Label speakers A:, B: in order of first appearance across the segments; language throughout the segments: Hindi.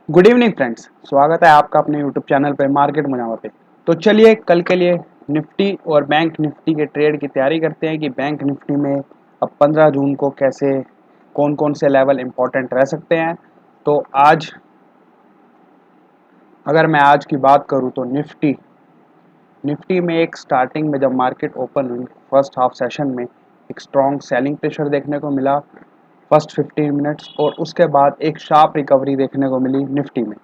A: गुड इवनिंग फ्रेंड्स, स्वागत है आपका अपने यूट्यूब चैनल पे मार्केट मुनावर पे। तो चलिए कल के लिए निफ्टी और बैंक निफ्टी के ट्रेड की तैयारी करते हैं कि बैंक निफ्टी में अब 15 जून को कैसे कौन कौन से लेवल इंपॉर्टेंट रह सकते हैं। तो आज अगर मैं आज की बात करूं तो निफ्टी निफ्टी में एक स्टार्टिंग में जब मार्केट ओपन हुई फर्स्ट हाफ सेशन में एक स्ट्रॉन्ग सेलिंग प्रेशर देखने को मिला फर्स्ट 15 मिनट्स, और उसके बाद एक शार्प रिकवरी देखने को मिली निफ्टी में,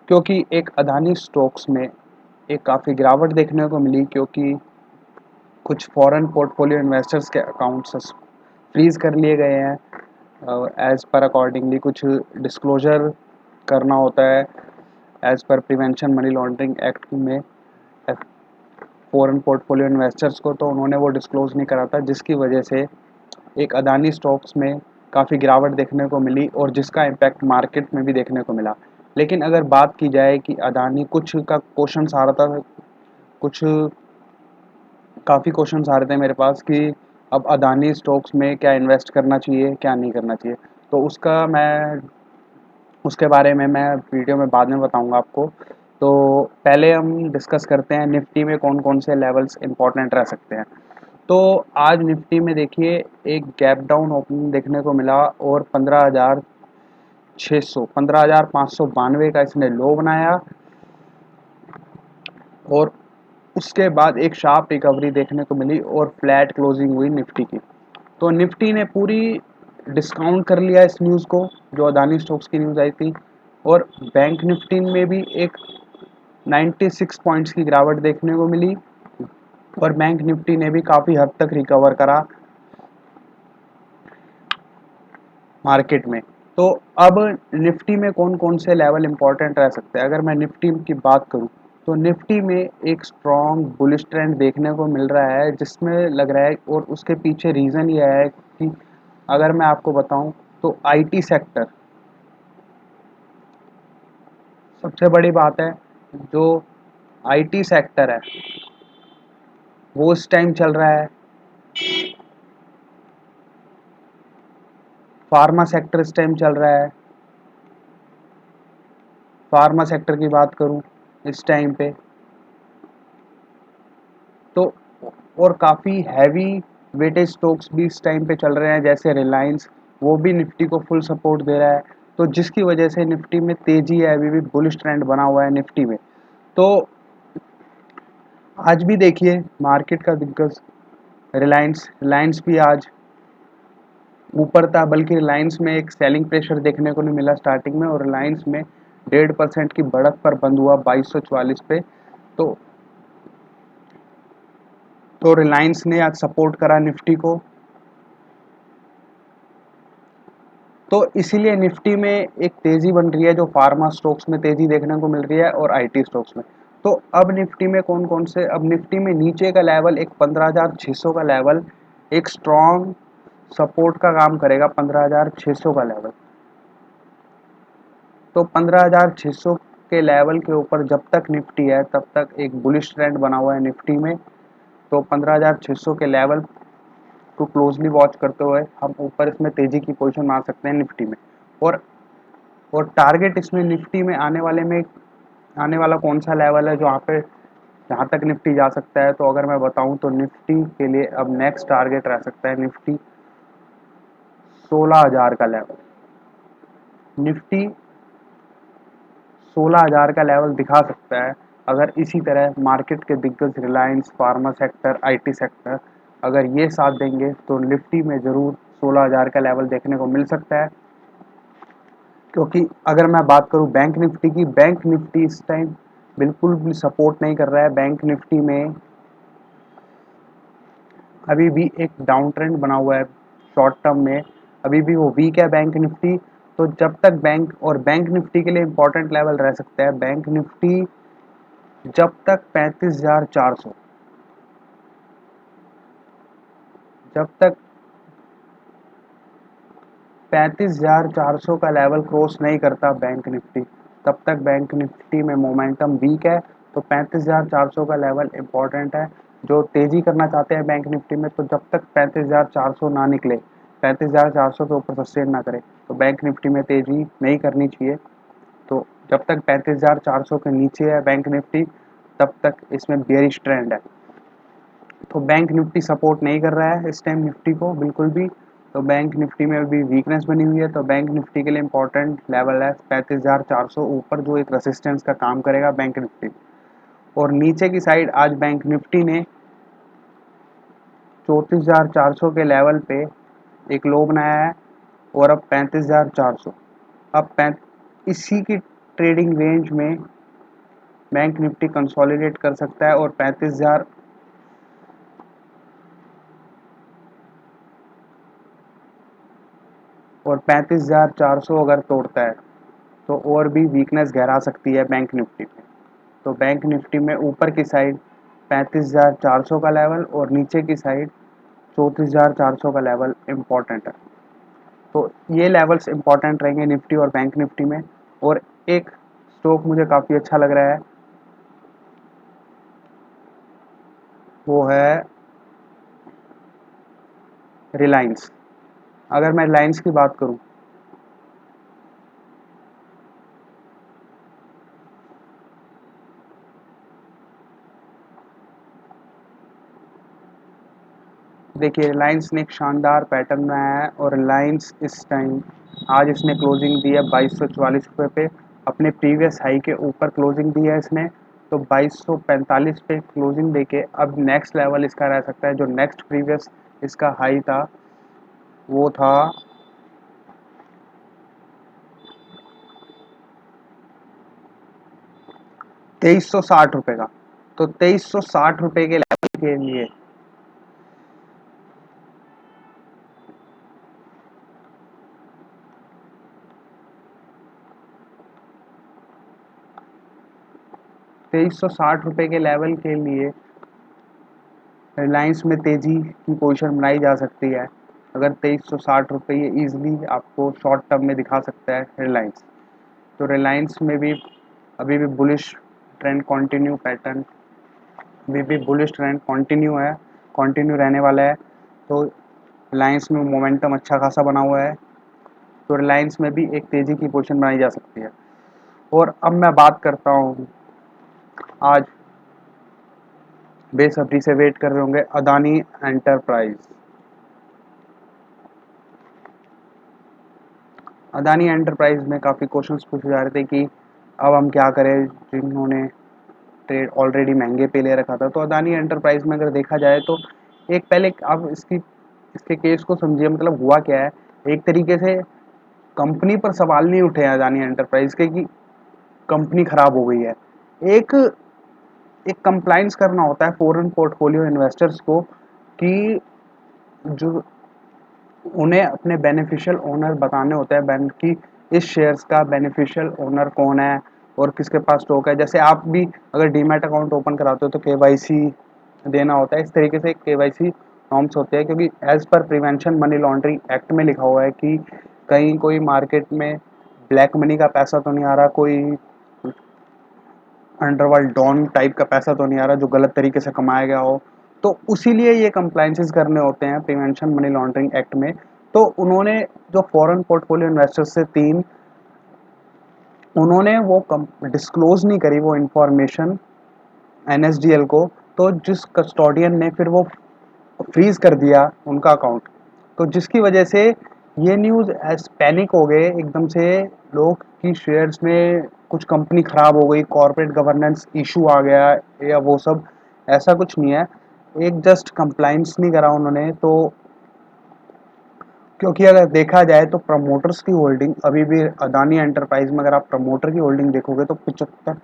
A: क्योंकि एक अदानी स्टॉक्स में एक काफ़ी गिरावट देखने को मिली, क्योंकि कुछ फॉरेन पोर्टफोलियो इन्वेस्टर्स के अकाउंट्स फ्रीज कर लिए गए हैं। एज़ पर अकॉर्डिंगली कुछ डिस्क्लोजर करना होता है as per prevention money laundering act में फॉरेन पोर्टफोलियो इन्वेस्टर्स को, तो उन्होंने वो डिस्क्लोज नहीं करा था, जिसकी वजह से एक अदानी स्टॉक्स में काफ़ी गिरावट देखने को मिली और जिसका इम्पैक्ट मार्केट में भी देखने को मिला। लेकिन अगर बात की जाए कि अदानी कुछ का क्वेश्चन आ रहा था, कुछ काफ़ी क्वेश्चंस आ रहे थे मेरे पास कि अब अदानी स्टॉक्स में क्या इन्वेस्ट करना चाहिए क्या नहीं करना चाहिए। तो उसके बारे में मैं वीडियो में बाद में बताऊंगा आपको। तो पहले हम डिस्कस करते हैं निफ्टी में कौन कौन से लेवल्स इंपॉर्टेंट रह सकते हैं। तो आज निफ्टी में देखिए एक गैप डाउन ओपनिंग देखने को मिला और 15,600 15,592 का इसने लो बनाया, और उसके बाद एक शार्प रिकवरी देखने को मिली और फ्लैट क्लोजिंग हुई निफ्टी की। तो निफ्टी ने पूरी डिस्काउंट कर लिया इस न्यूज़ को, जो अदानी स्टॉक्स की न्यूज़ आई थी। और बैंक निफ्टी में भी एक 96 पॉइंट्स की गिरावट देखने को मिली और बैंक निफ्टी ने भी काफ़ी हद तक रिकवर करा मार्केट में। तो अब निफ्टी में कौन कौन से लेवल इंपॉर्टेंट रह सकते हैं। अगर मैं निफ्टी की बात करूं तो निफ्टी में एक स्ट्रॉन्ग बुलिश ट्रेंड देखने को मिल रहा है, जिसमें लग रहा है, और उसके पीछे रीज़न ये है कि अगर मैं आपको बताऊं तो आईटी सेक्टर सबसे बड़ी बात है। जो आईटी सेक्टर है वो इस टाइम चल रहा है, फार्मा सेक्टर इस टाइम चल रहा है। फार्मा सेक्टर की बात करूं इस टाइम पे तो, और काफ़ी हैवी वेटेज स्टॉक्स भी इस टाइम पे चल रहे हैं, जैसे रिलायंस, वो भी निफ्टी को फुल सपोर्ट दे रहा है। तो जिसकी वजह से निफ्टी में तेज़ी है, अभी भी बुलिश ट्रेंड बना हुआ है निफ्टी में। तो आज भी देखिए मार्केट का दिग्गज रिलायंस रिलायंस भी आज ऊपर था, बल्कि रिलायंस में एक सेलिंग प्रेशर देखने को नहीं मिला स्टार्टिंग में, और रिलायंस में 1.5% की बढ़त पर बंद हुआ 2244 पे। तो रिलायंस ने आज सपोर्ट करा निफ्टी को। तो इसीलिए निफ्टी में एक तेज़ी बन रही है, जो फार्मा स्टॉक्स में तेज़ी देखने को मिल रही है और आईटी स्टॉक्स में। तो अब निफ्टी में कौन कौन से, अब निफ्टी में नीचे का लेवल एक 15,600 का लेवल एक स्ट्रॉन्ग सपोर्ट का काम करेगा, 15,600 का लेवल। तो 15,600 के लेवल के ऊपर जब तक निफ्टी है तब तक एक बुलिश ट्रेंड बना हुआ है निफ्टी में। तो 15,600 के लेवल को क्लोजली वॉच करते हुए हम ऊपर इसमें तेज़ी की पोजीशन बना सकते हैं निफ्टी में। और टारगेट इसमें निफ्टी में आने वाला कौन सा लेवल है जहाँ पे जहाँ तक निफ्टी जा सकता है। तो अगर मैं बताऊं तो निफ्टी के लिए अब नेक्स्ट टारगेट रह सकता है निफ्टी 16,000 का लेवल। निफ्टी 16,000 का लेवल दिखा सकता है अगर इसी तरह मार्केट के दिग्गज Reliance, pharma sector, IT sector अगर ये साथ देंगे तो निफ्टी में ज़रूर 16,000 का लेवल देखने को मिल सकता है। क्योंकि अगर मैं बात करूं बैंक निफ्टी की, बैंक निफ्टी इस टाइम बिल्कुल भी सपोर्ट नहीं कर रहा है। बैंक निफ्टी में अभी भी एक डाउन ट्रेंड बना हुआ है शॉर्ट टर्म में, अभी भी वो वीक है बैंक निफ्टी। तो जब तक बैंक निफ्टी के लिए इंपॉर्टेंट लेवल रह सकता है बैंक निफ्टी जब तक 35,400, जब तक 35,400 का लेवल क्रॉस नहीं करता बैंक निफ्टी, तब तक बैंक निफ्टी में मोमेंटम वीक है। तो 35,400 का लेवल इंपॉर्टेंट है। जो तेज़ी करना चाहते हैं बैंक निफ्टी में, तो जब तक 35,400 ना निकले, 35,400 के ऊपर सस्टेन ना करे, तो बैंक निफ्टी में तेज़ी नहीं करनी चाहिए। तो जब तक 35,400 के नीचे है बैंक निफ्टी, तब तक इसमें बेयरिश ट्रेंड है। तो बैंक निफ्टी सपोर्ट नहीं कर रहा है इस टाइम निफ्टी को बिल्कुल भी। तो बैंक निफ्टी में अभी वीकनेस बनी हुई है। तो बैंक निफ्टी के लिए इंपॉर्टेंट लेवल है 35,400 ऊपर, जो एक रेसिस्टेंस का काम करेगा बैंक निफ्टी। और नीचे की साइड आज बैंक निफ्टी ने 34,400 के लेवल पे एक लो बनाया है, और अब 35,400, अब इसी की ट्रेडिंग रेंज में बैंक निफ्टी कंसोलिडेट कर सकता है, और 35,400 अगर तोड़ता है तो और भी वीकनेस गहरा सकती है बैंक निफ्टी में। तो बैंक निफ्टी में ऊपर की साइड 35,400 का लेवल और नीचे की साइड 34,400 का लेवल इम्पॉर्टेंट है। तो ये लेवल्स इम्पॉर्टेंट रहेंगे निफ्टी और बैंक निफ्टी में। और एक स्टॉक मुझे काफ़ी अच्छा लग रहा है, वो है रिलायंस। अगर मैं रिलायंस की बात करूं, देखिए रिलायंस ने एक शानदार पैटर्न में आया है, और रिलायंस इस टाइम आज इसने क्लोजिंग दी है 2244 रुपये पे। अपने प्रीवियस हाई के ऊपर क्लोजिंग दी है इसने। तो 2245 पे क्लोजिंग देके अब नेक्स्ट लेवल इसका रह सकता है। जो नेक्स्ट प्रीवियस इसका हाई था वो था 2360 रुपये का। तो 2360 रुपये के लेवल के लिए 2360 रुपये के लेवल के लिए रिलायंस में तेज़ी की पोजीशन बनाई जा सकती है। अगर 2360 रुपये ये ईजिली आपको शॉर्ट टर्म में दिखा सकता है रिलायंस। तो रिलायंस में भी अभी भी बुलिश ट्रेंड कंटिन्यू पैटर्न, अभी भी बुलिश ट्रेंड कंटिन्यू है, कंटिन्यू रहने वाला है। तो रिलायंस में मोमेंटम अच्छा खासा बना हुआ है। तो रिलायंस में भी एक तेज़ी की पोजीशन बनाई जा सकती है। और अब मैं बात करता हूँ, आज बेसब्री से वेट कर रहे होंगे अदानी एंटरप्राइज। अदानी एंटरप्राइज में काफ़ी क्वेश्चंस पूछे जा रहे थे कि अब हम क्या करें, जिन्होंने ट्रेड ऑलरेडी महंगे पे ले रखा था। तो अदानी एंटरप्राइज में अगर देखा जाए तो एक पहले आप इसके केस को समझिए, मतलब हुआ क्या है। एक तरीके से कंपनी पर सवाल नहीं उठे हैं अदानी एंटरप्राइज के कि कंपनी खराब हो गई है। एक एक कंप्लाइंस करना होता है फॉरेन पोर्टफोलियो इन्वेस्टर्स को, कि जो उन्हें अपने बेनिफिशियल ओनर बताने होते हैं बैंक की, इस शेयर्स का बेनिफिशियल ओनर कौन है और किसके पास स्टॉक है। जैसे आप भी अगर डीमैट अकाउंट ओपन कराते हो तो केवाईसी देना होता है। इस तरीके से केवाईसी नॉर्म्स होते हैं, क्योंकि as per prevention money laundering act में लिखा हुआ है कि कहीं कोई मार्केट में ब्लैक मनी का पैसा तो नहीं आ रहा, कोई अंडरवर्ल्ड डॉन टाइप का पैसा तो नहीं आ रहा जो गलत तरीके से कमाया गया हो। तो उसी लिए ये कंप्लाइंसेस करने होते हैं प्रिवेंशन मनी लॉन्ड्रिंग एक्ट में। तो उन्होंने जो फॉरेन पोर्टफोलियो इन्वेस्टर्स से तीन, उन्होंने वो डिस्क्लोज नहीं करी वो इंफॉर्मेशन एनएसडीएल को। तो जिस कस्टोडियन ने फिर वो फ्रीज कर दिया उनका अकाउंट। तो जिसकी वजह से ये न्यूज़ एज पैनिक हो गए एकदम से लोग कि शेयर्स में कुछ कंपनी खराब हो गई, कॉर्पोरेट गवर्नेंस इशू आ गया, या वो सब। ऐसा कुछ नहीं है, एक जस्ट कंप्लाइंस नहीं करा उन्होंने। तो क्योंकि अगर देखा जाए तो प्रमोटर्स की होल्डिंग अभी भी अदानी एंटरप्राइज में, अगर आप प्रमोटर की होल्डिंग देखोगे तो 75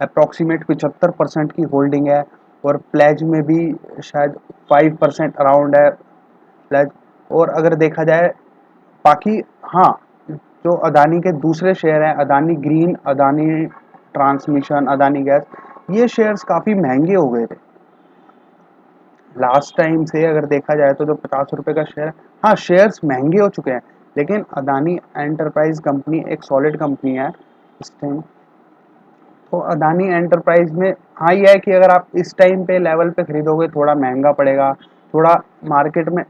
A: अप्रॉक्सीमेट 75% की होल्डिंग है। और प्लेज में भी शायद 5% अराउंड है प्लेज। और अगर देखा जाए बाकी, हाँ, जो अदानी के दूसरे शेयर हैं, Adani green, Adani transmission, Adani gas, ये शेयर्स काफ़ी महंगे हो गए थे लास्ट टाइम से। अगर देखा जाए तो जो 50 रुपये का शेयर, हाँ शेयर्स महंगे हो चुके हैं, लेकिन अदानी एंटरप्राइज कंपनी एक सॉलिड कंपनी है इस टाइम। तो अदानी एंटरप्राइज में हाँ ये है कि अगर आप इस टाइम पे लेवल पे खरीदोगे थोड़ा महंगा पड़ेगा। थोड़ा मार्केट में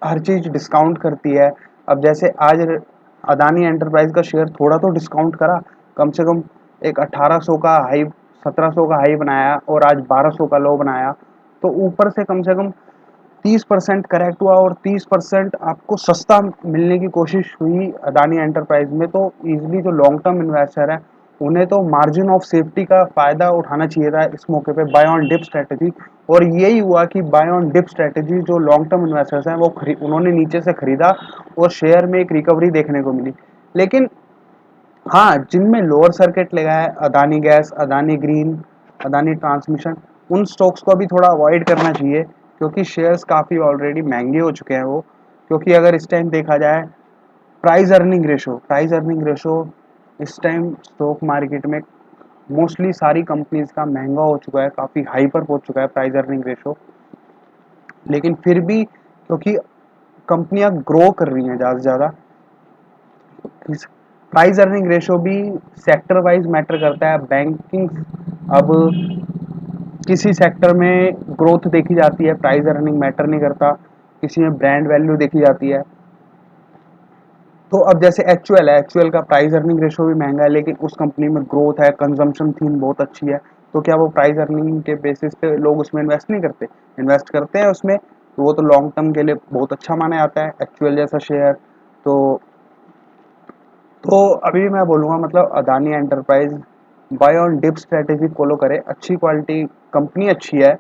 A: हर चीज़ डिस्काउंट करती है। अब जैसे आज अदानी एंटरप्राइज का शेयर थोड़ा तो डिस्काउंट करा, कम से कम एक 1800 का हाई, 1700 का हाई बनाया और आज 1200 का लो बनाया, तो ऊपर से कम 30% करेक्ट हुआ और 30% आपको सस्ता मिलने की कोशिश हुई अदानी एंटरप्राइज में। तो इजीली जो लॉन्ग टर्म इन्वेस्टर है उन्हें तो मार्जिन ऑफ सेफ्टी का फायदा उठाना चाहिए था इस मौके पे, बाय ऑन डिप स्ट्रेटेजी। और यही हुआ कि बाय ऑन डिप स्ट्रेटेजी जो लॉन्ग टर्म इन्वेस्टर्स हैं वो उन्होंने नीचे से खरीदा और शेयर में एक रिकवरी देखने को मिली। लेकिन हाँ, जिनमें लोअर सर्किट लगा है, Adani gas, Adani green, Adani transmission, उन स्टॉक्स को भी थोड़ा अवॉइड करना चाहिए क्योंकि शेयर्स काफ़ी ऑलरेडी महंगे हो चुके हैं वो। क्योंकि अगर इस टाइम देखा जाए प्राइस अर्निंग रेशो इस टाइम स्टॉक मार्केट में मोस्टली सारी कंपनीज का महंगा हो चुका है, काफ़ी हाई पर पहुंच चुका है प्राइस अर्निंग रेशो। लेकिन फिर भी क्योंकि कंपनियां ग्रो कर रही हैं ज़्यादा से ज़्यादा, प्राइस अर्निंग रेशो भी सेक्टर वाइज मैटर करता है। बैंकिंग, अब किसी सेक्टर में ग्रोथ देखी जाती है, प्राइस अर्निंग मैटर नहीं करता, किसी में ब्रांड वैल्यू देखी जाती है। तो अब जैसे एक्चुअल है, एक्चुअल का प्राइस अर्निंग रेशो भी महंगा है लेकिन उस कंपनी में ग्रोथ है, कंजम्पशन थीम बहुत अच्छी है, तो क्या वो प्राइस अर्निंग के बेसिस पे लोग उसमें इन्वेस्ट नहीं करते? इन्वेस्ट करते हैं उसमें, तो वो तो लॉन्ग टर्म के लिए बहुत अच्छा माना जाता है एक्चुअल जैसा शेयर। तो अभी मैं बोलूँगा मतलब Adani enterprise buy on dip strategy follow करे, अच्छी क्वालिटी कंपनी अच्छी है,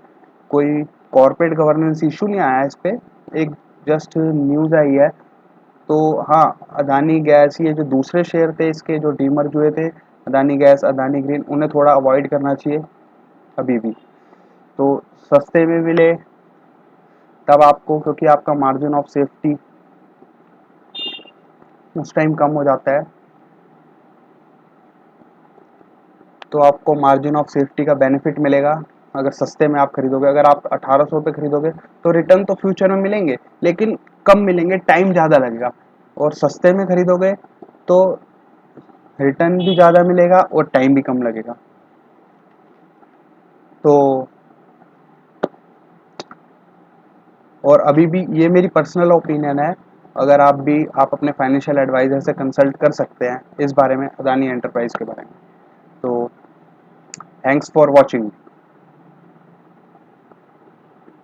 A: कोई कॉर्पोरेट गवर्नेंस इशू नहीं आया है इस पे, एक जस्ट न्यूज़ आई है। तो हाँ, अदानी गैस, ये जो दूसरे शेयर थे इसके जो डीमर्ज हुए थे, अदानी गैस, अदानी ग्रीन, उन्हें थोड़ा अवॉइड करना चाहिए अभी भी। तो सस्ते में मिले तब आपको, क्योंकि आपका मार्जिन ऑफ सेफ्टी उस टाइम कम हो जाता है, तो आपको मार्जिन ऑफ सेफ्टी का बेनिफिट मिलेगा अगर सस्ते में आप खरीदोगे। अगर आप 1800 पे खरीदोगे तो रिटर्न तो फ्यूचर में मिलेंगे लेकिन कम मिलेंगे, टाइम ज़्यादा लगेगा। और सस्ते में खरीदोगे तो रिटर्न भी ज़्यादा मिलेगा और टाइम भी कम लगेगा। तो और अभी भी ये मेरी पर्सनल ओपिनियन है, अगर आप अपने फाइनेंशियल एडवाइजर से कंसल्ट कर सकते हैं इस बारे में, अदानी एंटरप्राइज के बारे में। तो थैंक्स फॉर वॉचिंग।